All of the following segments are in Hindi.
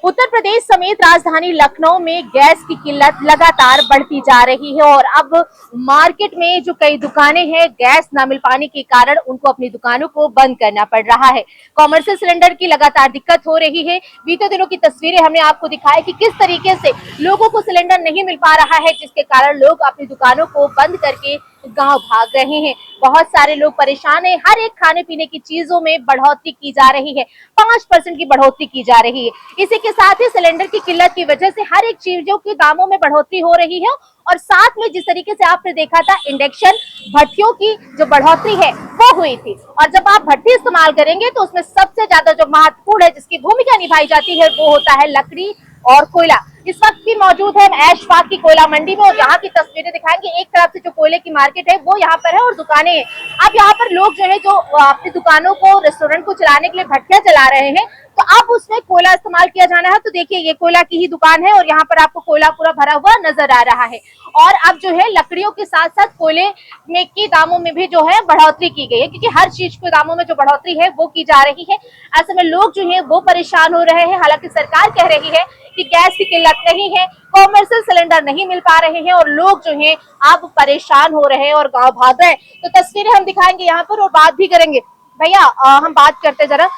उत्तर प्रदेश समेत राजधानी लखनऊ में गैस की किल्लत लगातार बढ़ती जा रही है और अब मार्केट में जो कई दुकानें हैं गैस न मिल पाने के कारण उनको अपनी दुकानों को बंद करना पड़ रहा है। कॉमर्शियल सिलेंडर की लगातार दिक्कत हो रही है। बीते दिनों की तस्वीरें हमने आपको दिखाई कि किस तरीके से लोगों को सिलेंडर नहीं मिल पा रहा है, जिसके कारण लोग अपनी दुकानों को बंद करके गांव भाग रहे हैं। बहुत सारे लोग परेशान हैं। हर एक खाने पीने की चीजों में बढ़ोतरी की जा रही है, 5% की बढ़ोतरी की जा रही है। इसी के साथ ही सिलेंडर की किल्लत की वजह से हर एक चीजों के दामों में बढ़ोतरी हो रही है और साथ में जिस तरीके से आपने देखा था इंडक्शन भट्टियों की जो बढ़ोतरी है वो हुई थी। और जब आप भट्टी इस्तेमाल करेंगे तो उसमें सबसे ज्यादा जो महत्वपूर्ण है, जिसकी भूमिका निभाई जाती है, वो होता है लकड़ी और कोयला। इस वक्त भी मौजूद है ऐशबाग की कोयला मंडी में और यहाँ की तस्वीरें दिखाएंगे। एक तरफ से जो कोयले की मार्केट है वो यहाँ पर है और दुकानें हैं। अब यहाँ पर लोग जो है जो अपनी दुकानों को, रेस्टोरेंट को चलाने के लिए भट्टियां चला रहे हैं, तो अब उसमें कोयला इस्तेमाल किया जाना है। तो देखिए ये कोयला की ही दुकान है और यहाँ पर आपको कोयला पूरा भरा हुआ नजर आ रहा है। और अब जो है लकड़ियों के साथ साथ कोयले में की दामों में भी जो है बढ़ोतरी की गई है, क्योंकि हर चीज के दामों में जो बढ़ोतरी है वो की जा रही है। ऐसे में लोग जो है वो परेशान हो रहे हैं। हालांकि सरकार कह रही है कि गैस की किल्लत नहीं है, कॉमर्शियल सिलेंडर नहीं मिल पा रहे हैं और लोग जो हैं अब परेशान हो रहे हैं और गांव भाग रहे हैं। तो तस्वीरें हम दिखाएंगे यहाँ पर और बात भी करेंगे। भैया हम बात करते जरा।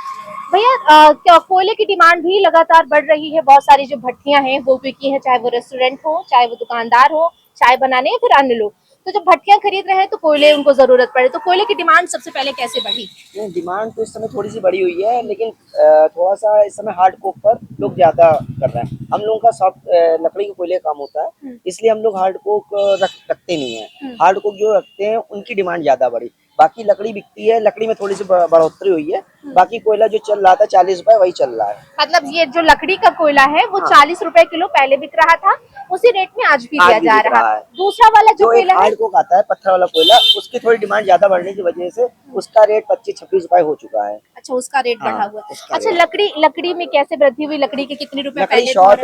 भैया कोयले की डिमांड भी लगातार बढ़ रही है। बहुत सारी जो भट्टियां हैं वो बिकी है, चाहे वो रेस्टोरेंट हो, चाहे वो दुकानदार हो, चाय बनाने या फिर अन्य लोग। तो जब भट्टियां खरीद रहे हैं तो कोयले उनको जरूरत पड़े, तो कोयले की डिमांड सबसे पहले कैसे बढ़ी? डिमांड तो इस समय थोड़ी सी बढ़ी हुई है, लेकिन थोड़ा सा इस समय हार्ड कोक पर लोग ज्यादा कर रहे हैं। हम लोगों का सॉफ्ट लकड़ी के कोयले कम होता है, इसलिए हम लोग हार्ड कोक रखते नहीं है। हार्ड कोक जो रखते हैं उनकी डिमांड ज्यादा बढ़ी। बाकी लकड़ी बिकती है, लकड़ी में थोड़ी सी बढ़ोतरी हुई है। बाकी कोयला जो चल रहा था 40 रुपए वही चल रहा है। मतलब ये जो लकड़ी का कोयला है वो 40 रुपए किलो पहले बिक रहा था, उसी रेट में आज भी दिया जा रहा है। दूसरा वाला जो कोयला है, हार्ड कोक आता है पत्थर वाला कोयला, उसकी थोड़ी डिमांड ज्यादा बढ़ने की वजह से उसका रेट 25-26 रुपए हो चुका है। अच्छा, उसका रेट बढ़ा हुआ है। अच्छा, लकड़ी में कैसे वृद्धि हुई? लकड़ी के कितने रुपए लकड़ी शॉर्ट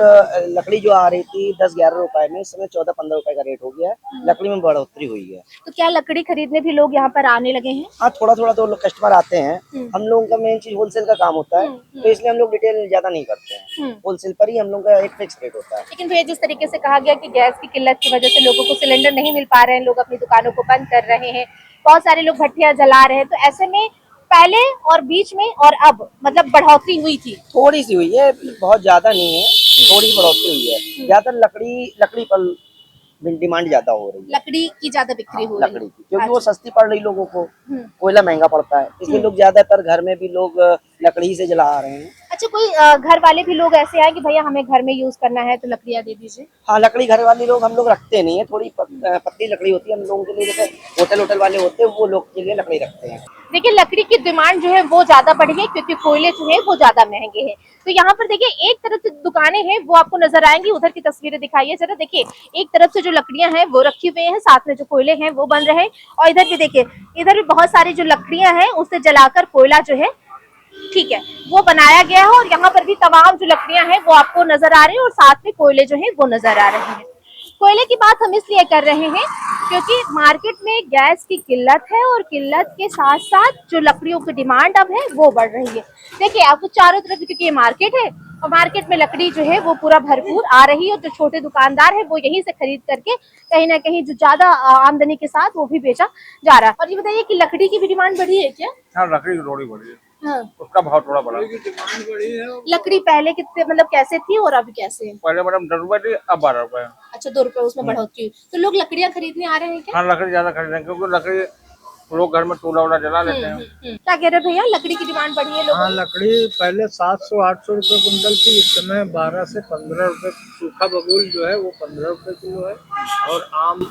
लकड़ी जो आ रही थी 10-11 रुपए में, इस समय 14-15 रुपए का रेट हो गया है। लकड़ी में बढ़ोतरी हुई है। तो क्या लकड़ी खरीदने भी लोग यहाँ पर आने लगे हैं? हाँ, थोड़ा थोड़ा तो लोग कस्टमर आते हैं। हम लोगों का मेन चीज होलसेल का काम होता है, तो इसलिए हम लोग रिटेल ज्यादा नहीं करते हैं। होलसेल पर ही हम लोग का एक फिक्स रेट होता है। लेकिन भैया जिस तरीके से कहा गया कि गैस की किल्लत की वजह से लोगों को सिलेंडर नहीं मिल पा रहे हैं, लोग अपनी दुकानों को बंद कर रहे हैं, बहुत सारे लोग भट्टियां जला रहे हैं, तो ऐसे में पहले और बीच में और अब मतलब बढ़ोतरी हुई थी? थोड़ी सी हुई है, बहुत ज्यादा नहीं है, थोड़ी बढ़ोतरी हुई है। ज्यादातर लकड़ी पर डिमांड ज्यादा हो रही है। लकड़ी की ज्यादा बिक्री हो रही है लकड़ी की, क्योंकि वो सस्ती पड़ रही लोगों को। कोयला महंगा पड़ता है, इसलिए लोग ज्यादातर घर में भी लोग लकड़ी से जला रहे हैं। अच्छा, कोई घर वाले भी लोग ऐसे आए कि भैया हमें घर में यूज करना है तो लकड़ियाँ दे दीजिए? हाँ, लकड़ी घर वाले लोग हम लोग रखते नहीं है, थोड़ी पतली लकड़ी होती है हम लोगों के लिए। जैसे होटल वाले होते हैं वो लोग के लिए लकड़ी रखते हैं। देखिए लकड़ी की डिमांड जो है वो ज्यादा बढ़ी है, क्योंकि कोयले जो है वो ज्यादा महंगे हैं। तो यहाँ पर देखिए एक तरफ से दुकानें हैं वो आपको नजर आएंगी, उधर की तस्वीरें दिखाइए जरा। देखिए एक तरफ से जो लकड़ियां हैं वो रखी हुई हैं, साथ में जो कोयले हैं वो बन रहे हैं, और इधर भी देखिए, इधर भी बहुत सारी जो लकड़ियां हैं उससे जलाकर कोयला जो है, ठीक है, वो बनाया गया है। और यहाँ पर भी तमाम जो लकड़ियां हैं वो आपको नजर आ रही है और साथ में कोयले जो है वो नजर आ रहे हैं। कोयले की बात हम इसलिए कर रहे हैं क्योंकि मार्केट में गैस की किल्लत है और किल्लत के साथ साथ जो लकड़ियों की डिमांड अब है वो बढ़ रही है। देखिए आपको चारों तरफ, क्योंकि ये मार्केट है और मार्केट में लकड़ी जो है वो पूरा भरपूर आ रही है और जो छोटे दुकानदार है वो यहीं से खरीद करके कहीं ना कहीं जो ज्यादा आमदनी के साथ वो भी बेचा जा रहा है। और ये बताइए कि लकड़ी की भी डिमांड बढ़ी है क्या? हाँ, लकड़ी की थोड़ी बढ़ी है। हाँ, उसका भाव थोड़ा बढ़ा। लकड़ी पहले कितने मतलब कैसे थी और अभी कैसे है? पहले मैडम 10 रुपए थी, अब 12 रुपए। अच्छा, 2 रुपए उसमें बढ़ोतरी हुई। तो लोग लकड़ियाँ खरीदने आ रहे हैं क्या? हाँ, लकड़ी ज्यादा खरीद रहे हैं, क्योंकि लकड़ी लोग घर में चूल्हा जला लेते हैं। क्या कह रहे भैया, लकड़ी की डिमांड बढ़ी है लोगों? हाँ, लकड़ी पहले 700-800 रुपए कुंटल थी, इस समय 12 से 15 रुपए। सूखा बबूल जो है वो 15 रुपए किलो है, और आम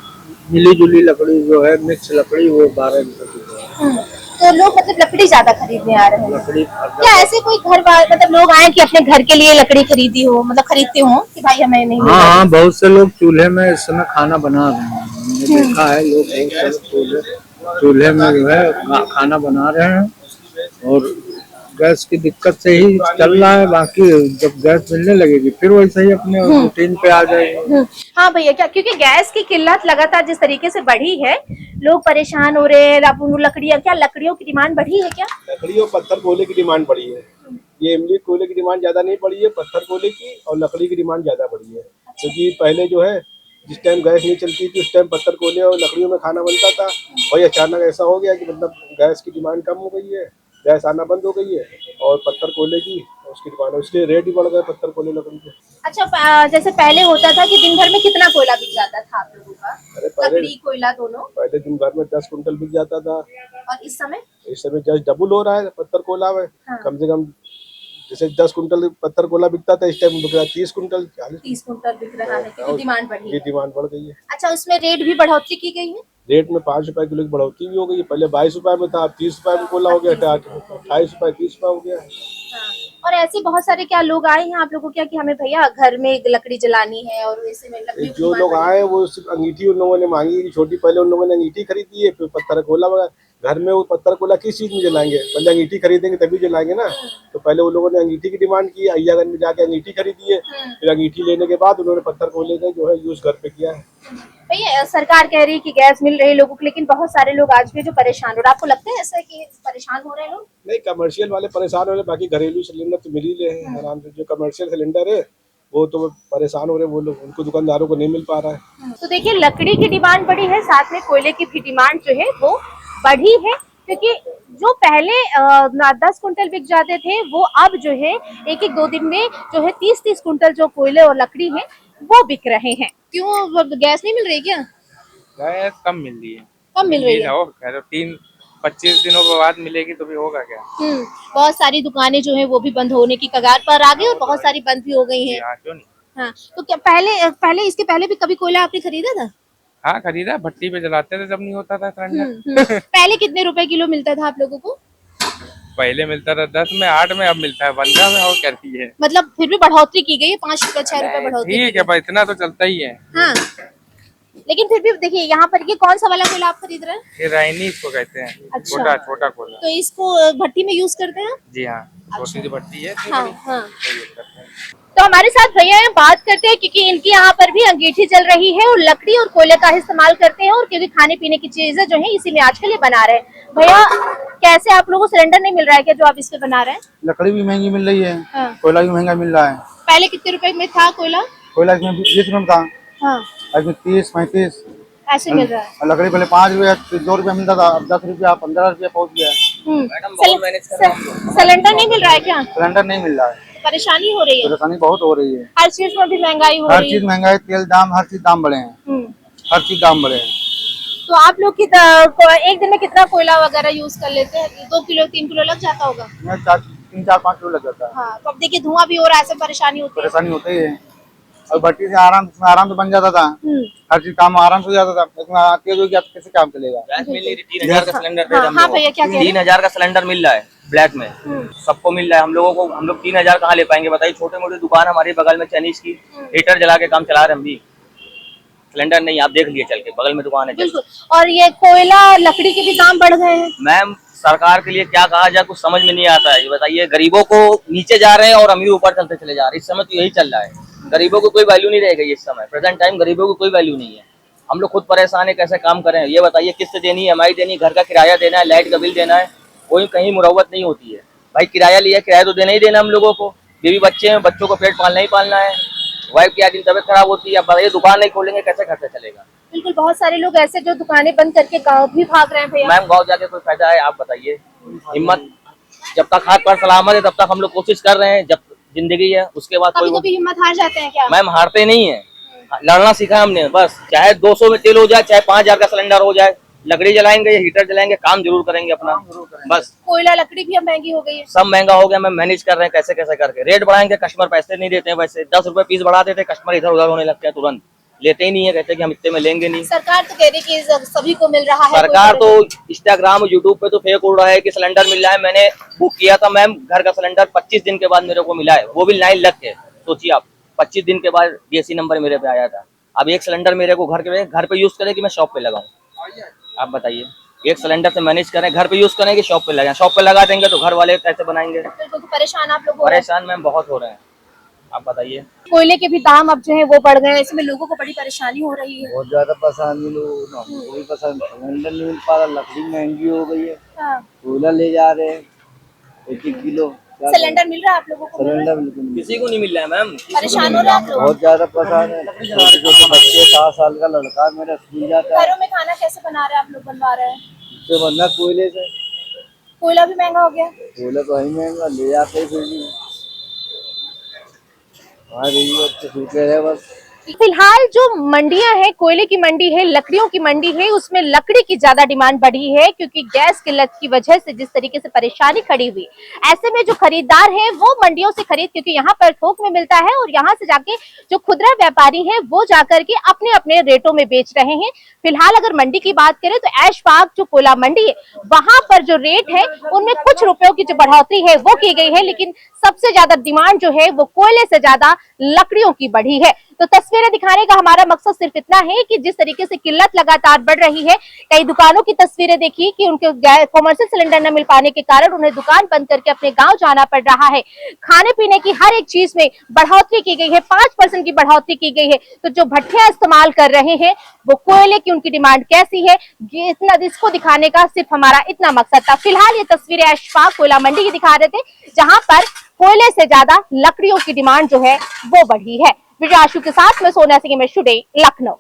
मिली जुली लकड़ी जो है, मिक्स लकड़ी, वो 12 रुपए किलो है। तो लोग मतलब लकड़ी ज्यादा खरीदने आ रहे हैं। लकड़ी क्या ऐसे कोई घर मतलब लोग आए कि अपने घर के लिए लकड़ी खरीदी हो, मतलब खरीदते हो कि भाई हमें नहीं? हाँ, बहुत से लोग चूल्हे में इस समय खाना बना रहे हैं। मैंने देखा है लोग बहुत सारे चूल्हे में जो है खाना बना रहे हैं, और गैस की दिक्कत से ही चल रहा है। बाकी जब गैस मिलने लगेगी फिर वैसे ही अपने रूटीन पे आ जाएगी। हाँ भैया, क्या क्योंकि गैस की किल्लत लगातार जिस तरीके से बढ़ी है, लोग परेशान हो रहे हैं। अब लकड़ियाँ, क्या लकड़ियों की डिमांड बढ़ी है क्या? लकड़ी और पत्थर कोयले की डिमांड बढ़ी है। ये इमली कोयले की डिमांड ज्यादा नहीं बढ़ी है, पत्थर कोयले की और लकड़ी की डिमांड ज्यादा बढ़ी है। क्योंकि पहले जो है जिस टाइम गैस नहीं चलती थी उस टाइम पत्थर कोयले और लकड़ियों में खाना बनता था। वही अचानक ऐसा हो गया कि मतलब गैस की डिमांड कम हो गई है, गैस आना बंद हो गई है और पत्थर कोयले की उसकी डिमांड है, उसके रेट भी बढ़ गए पत्थर कोयले लकड़ी के। अच्छा, जैसे पहले होता था कि दिन भर में कितना कोयला बिक जाता था आप लोगों का? अरे पहले लकड़ी कोयला दोनों। पहले दिन भर में 10 कुंटल बिक जाता था। और इस समय? इस समय जस्ट डबल हो रहा है पत्थर कोयला में। हाँ। कम से कम जैसे 10 कुंटल पत्थर कोयला बिकता था, इस टाइम बिक रहा है 30 कुंटल 40 30 कुंटल बिक रहा है क्योंकि और डिमांड बढ़ी ये है। डिमांड बढ़ गई है। अच्छा, उसमें रेट भी बढ़ोतरी की गई है? रेट में 5 रुपए किलो की बढ़ोतरी भी हो गई है। पहले 22 रुपए में था, अब 30 रुपए में कोयला हो गया, 28 रुपए 30 रुपए हो गया। हाँ। और ऐसे बहुत सारे क्या लोग आए हैं आप लोगों, क्या कि हमें भैया घर में लकड़ी जलानी है और वैसे में लकड़ी जो लोग आए वो सिर्फ अंगीठी उन लोगों ने मांगी छोटी, पहले उन लोगों ने अंगीठी खरीदी है, फिर पत्थर कोयला वगैरह। घर में वो पत्थर कोयला किस चीज में जलाएंगे? पहले अंगीठी खरीदेंगे तभी जलाएंगे ना। तो पहले उन लोगों ने अंगीठी की डिमांड की, अय्यागंज में जाके अंगीठी खरीदी है, फिर अंगीठी लेने के बाद उन्होंने पत्थर कोयले का जो है यूज घर पे किया है। भैया, सरकार कह रही है कि गैस मिल रही है लोगों को, लेकिन बहुत सारे लोग आज भी जो परेशान हो रहे हैं, आपको लगता है ऐसा कि परेशान हो रहे हैं लोग? नहीं, कमर्शियल वाले परेशान हो रहे, बाकी घरेलू सिलेंडर तो मिल ही रहे हैं आराम से। जो कमर्शियल सिलेंडर है वो तो परेशान हो रहे, वो लोग, उनको दुकानदारों को नहीं मिल पा रहा है। तो देखिए, लकड़ी की डिमांड बढ़ी है, साथ में कोयले की भी डिमांड जो है वो बढ़ी है, क्योंकि जो पहले 10 कुंटल बिक जाते थे वो अब जो है एक एक 2 दिन में जो है 30-30 कुंटल जो कोयले और लकड़ी है वो बिक रहे हैं। क्यों, गैस नहीं मिल रही क्या? गैस कम मिल रही है। कम मिल रही है? और 25 दिनों के बाद मिलेगी तो भी होगा क्या? बहुत सारी दुकानें जो है वो भी बंद होने की कगार पर आ गई और बहुत सारी बंद भी हो गई हैं। हाँ, क्यों नहीं। हाँ, तो क्या पहले इसके पहले भी कभी कोयला आपने खरीदा था? हाँ, खरीदा, भट्टी पे जलाते थे जब नहीं होता था सिलेंडर। पहले कितने रुपए किलो मिलता था आप लोगों को? पहले मिलता था 10 में, 8 में, अब मिलता है 15 में। और करती है, मतलब फिर भी बढ़ोतरी की गई है, 5 रुपए 6 रुपए बढ़ोतरी की ठीक है, गई। पर इतना तो चलता ही है। हाँ, लेकिन फिर भी देखिए यहाँ पर ये कौन सा वाला कोयला आप खरीद रहे हैं? ये रायनी इसको कहते हैं। अच्छा। छोटा छोटा कोयला। तो इसको भट्टी में यूज करते हैं? जी हाँ, छोटी सी भट्टी है, इतनी हाँ, बड़ी, हाँ। तो यूज करते हैं। तो हमारे साथ भैया हैं, बात करते हैं, क्योंकि इनकी यहाँ पर भी अंगीठी चल रही है और लकड़ी और कोयले का इस्तेमाल करते हैं, और क्योंकि खाने पीने की चीजें जो है इसी में आजकल ये बना रहे हैं। भैया, कैसे आप लोगों को सिलेंडर नहीं मिल रहा है क्या जो आप इस पे बना रहे हैं? लकड़ी भी महंगी मिल रही है, हाँ। कोयला भी महंगा मिल रहा है। पहले कितने रुपए में था कोयला? कोयला इसमें 20 रुपये में था, हाँ, इसमें 30-35। ऐसे मिल रहा है। और लकड़ी पहले 5 रुपये 2 रुपये मिलता था, अब 10 रुपया 15 रुपया पहुँच गया है। सिलेंडर नहीं मिल रहा है क्या? सिलेंडर नहीं मिल रहा है, परेशानी हो रही है? परेशानी बहुत हो रही है। हर चीज में भी महंगाई हो हर रही है। चीज महंगा है, तेल दाम, हर चीज दाम बढ़े हैं, हम्म। हर चीज दाम बढ़े हैं। तो आप लोग एक दिन में कितना कोयला वगैरह यूज कर लेते हैं? 2 किलो 3 किलो लग जाता होगा? 3-4-5 किलो लग जाता है। हाँ, तो अब देखिए धुआं भी हो रहा है, ऐसे परेशानी होती है। परेशानी होती है। और भट्टी से आराम से बन जाता था, हर चीज काम आराम से हो जाता था। इसमें तेज हो गया तो कैसे काम चलेगा? गैस मिल रही थी 3000 का सिलेंडर हाँ, हाँ भैया, क्या कह रहे हैं? 3000 का सिलेंडर मिल रहा है ब्लैक में, सबको मिल रहा है। हम लोगों को, हम लोग 3000 कहाँ ले पाएंगे बताइए? छोटे मोटे दुकान हमारे बगल में चाइनीज की, हीटर जला के काम चला रहे हम भी। सिलेंडर नहीं, आप देख लिए चल के, बगल में दुकान है। बिल्कुल। और ये कोयला और लकड़ी के भी दाम बढ़ गए हैं। मैम, सरकार के लिए क्या कहा जाए, कुछ समझ में नहीं आता है। ये बताइए, गरीबों को नीचे जा रहे हैं और अमीर ऊपर चलते चले जा रहे हैं। इस समय तो यही चल रहा है, गरीबों को कोई वैल्यू नहीं रहेगा। इस समय प्रेजेंट टाइम गरीबों को कोई वैल्यू नहीं है। हम लोग खुद परेशान है, कैसे काम करें? ये बताइए, किस्त देनी है, EMI देनी है, घर का किराया देना है, लाइट का बिल देना है, कोई कहीं मुरव्वत नहीं होती है। भाई किराया लिया, किराया तो देना ही देना हम लोगों को। बीवी बच्चे हैं, बच्चों को पेट पालना ही पालना है। वाइफ की आज दिन तबियत खराब होती है, अब बताइए दुकान नहीं खोलेंगे कैसे खर्चा चलेगा? बिल्कुल, बहुत सारे लोग ऐसे जो दुकानें बंद करके गांव भी भाग रहे हैं भैया। मैम, गाँव जाके कोई फायदा है? आप बताइए। हिम्मत, जब तक हाथ पर सलामत है तब तक हम लोग कोशिश कर रहे हैं, जब जिंदगी है उसके बाद कभी कभी हिम्मत हार जाते हैं क्या? मैम, हारते नहीं है, लड़ना सीखा हमने बस। चाहे 200 में तेल हो जाए, चाहे 5000 का सिलेंडर हो जाए, लकड़ी जलाएंगे या हीटर जलाएंगे, काम जरूर करेंगे अपना बस। कोयला लकड़ी भी अब महंगी हो गई है। सब महंगा हो गया, मैम मैनेज कर रहे हैं कैसे कैसे करके। रेट बढ़ाएंगे, कस्टमर पैसे नहीं देते हैं। वैसे 10 रुपए पीस बढ़ा देते, कस्टमर इधर उधर होने लगते हैं, तुरंत लेते ही नहीं है, कहते हैं कि हम इतने में लेंगे नहीं। सरकार तो कह रही है कि सभी को मिल रहा है। सरकार तो इंस्टाग्राम यूट्यूब पे तो फेक उड़ रहा है कि सिलेंडर मिल रहा है। मैंने बुक किया था मैम, घर का सिलेंडर 25 दिन के बाद मेरे को मिला है, वो भी लाइन लग के। सोचिए आप, 25 दिन के बाद DSC नंबर मेरे पे आया था। अब एक सिलेंडर मेरे को घर पे यूज करे कि मैं शॉप पे लगाऊं? आप बताइए, एक सिलेंडर से मैनेज करें, घर पे यूज करें कि शॉप पे लगाएं। शॉप पे लगा देंगे तो घर वाले कैसे बनाएंगे? बिल्कुल, तो परेशान आप लोग हो रहे हैं। परेशान मैम बहुत हो रहे हैं, आप बताइए। कोयले के भी दाम अब जो है वो बढ़ गए हैं, इसमें लोगों को बड़ी परेशानी हो रही है। बहुत ज्यादा परेशानी लोगों को, कोई पसंद सिलेंडर नहीं मिल पा रहा, लकड़ी महंगी हो गई है, हाँ। कोयला ले जा रहे हैं 1-1 किलो। क्या सिलेंडर मिल रहा है आप लोगों को? सिलेंडर बिल्कुल नहीं। किसी को नहीं मिल रहा है मैम। परेशान हो रहे हैं आप लोग? बहुत ज्यादा परेशान है, छोटे छोटे बच्चे, 7 साल का लड़का है मेरा, स्कूल जाता है। घरों में खाना कैसे बना रहे हैं आप लोग, बनवा रहे हैं? उससे बनना कोयले से, कोयला भी महंगा हो गया। कोयला तो ही महंगा, ले जाते हैं फिर भी। हाँ रही अच्छे सूखे है बस। फिलहाल जो मंडियां हैं, कोयले की मंडी है, लकड़ियों की मंडी है, उसमें लकड़ी की ज्यादा डिमांड बढ़ी है क्योंकि गैस किल्लत की वजह से जिस तरीके से परेशानी खड़ी हुई, ऐसे में जो खरीदार है वो मंडियों से खरीद, क्योंकि यहाँ पर थोक में मिलता है और यहाँ से जाके जो खुदरा व्यापारी है वो जाकर के अपने अपने रेटों में बेच रहे हैं। फिलहाल अगर मंडी की बात करें तो ऐशबाग जो कोयला मंडी है वहां पर जो रेट है उनमें कुछ रुपयों की जो बढ़ोतरी है वो की गई है, लेकिन सबसे ज्यादा डिमांड जो है वो कोयले से ज्यादा लकड़ियों की बढ़ी है। तो तस्वीरें दिखाने का हमारा मकसद सिर्फ इतना है कि जिस तरीके से किल्लत लगातार बढ़ रही है, कई दुकानों की तस्वीरें देखी कि उनके कॉमर्शियल सिलेंडर न मिल पाने के कारण उन्हें दुकान बंद करके अपने गांव जाना पड़ रहा है। खाने पीने की हर एक चीज में बढ़ोतरी की गई है, 5% की बढ़ोतरी की गई है। तो जो भट्टियां इस्तेमाल कर रहे हैं वो कोयले की उनकी डिमांड कैसी है, इतना इसको दिखाने का सिर्फ हमारा इतना मकसद था। फिलहाल ये तस्वीरें ऐशबाग कोयला मंडी की दिखा रहे थे, जहां पर कोयले से ज्यादा लकड़ियों की डिमांड जो है वो बढ़ी है। विजय आशु के साथ में सोनिया सिंह, में टुडे लखनऊ।